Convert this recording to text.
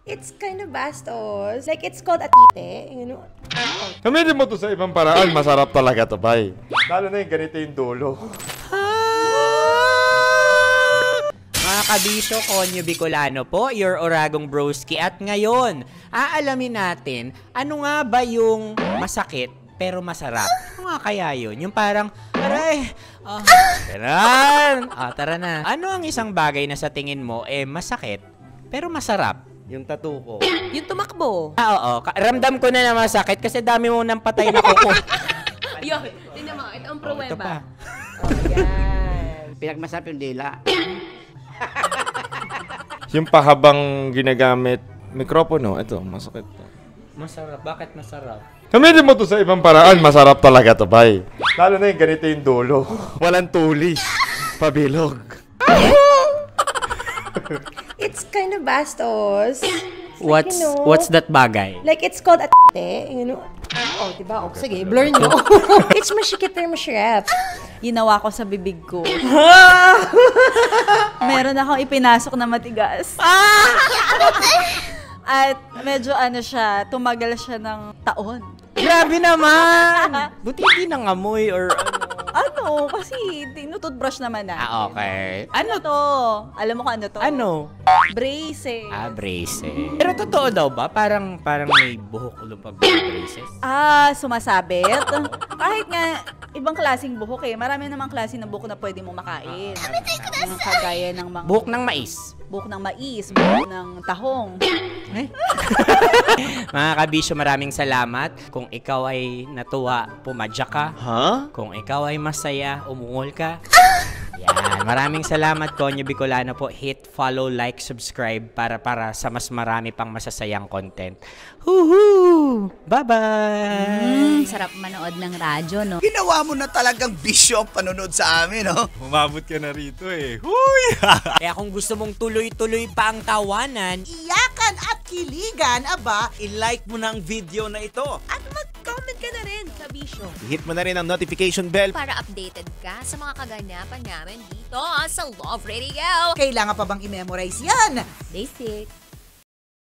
It's kind of bastos. Like, it's called atite, you know? Gamitin mo to sa ibang paraan, masarap talaga to, bay. Lalo na yung ganito yung dulo. Mga kabisyo, Konyo Bicolano po, your Oragong Broski. At ngayon, aalamin natin, ano nga ba yung masakit pero masarap? Ano nga kaya yun? Yung parang, aray, tara na. Ano ang isang bagay na sa tingin mo, masakit pero masarap? Yung tattoo ko. Yung tumakbo. Oo. Ramdam ko na masakit kasi dami mo nang patay na kuko. Ayun, tingnan mo, ito ang pruweba. Ito pa. Ayan. Pinagmasarap yung dila. Yung pahabang ginagamit mikropono, ito, masakit to. Masarap. Bakit masarap? Gamitin mo to sa ibang paraan, masarap talaga to, bay. Lalo na yung ganito yung dulo. Walang tuli. Pabilog. It's kind of bastos. What's that bagay? Like, it's called atite, you know? Oh, diba? Oh, sige, blur nyo. It's masikip pero masarap. Ginawa ko sa bibig ko. Meron akong ipinasok na matigas. At medyo siya, tumagal siya ng taon. Grabe naman! Buti hindi nangamoy or ano. Kasi tinutoothbrush naman natin. Okay. Ano to? Alam mo kung ano to? Ano? Braces. Braces. Pero totoo daw ba? Parang may buhok ulo pag braces? Sumasabit. Kahit nga, ibang klaseng buhok Marami namang klase ng buhok na pwede mong makain. Mga kagaya ng mga... Buhok ng mais. Buhok ng mais, buhok ng tahong. Mga kabisyo, maraming salamat. Kung ikaw ay natuwa, pumadya ka. Kung ikaw ay masaya, umungol ka. Yan. Maraming salamat, Konyo Bicolano po. Hit follow, like, subscribe para sa mas marami pang masasayang content. Woohoo! Bye-bye! Sarap manood ng radyo, no? Ginawa mo na talagang bisyo ang panonood sa amin, no? Umabot ka na rito Huy! Kaya kung gusto mong tuloy-tuloy pa ang tawanan, Iyakan at kiligan, aba, I-like mo na ang video na ito. at mag-comment ka na rin, kabisyo. I-hit mo na rin ang notification bell. Para updated ka sa mga kaganapan namin dito sa Love Radio. Kailangan pa bang i-memorize yan? Basic.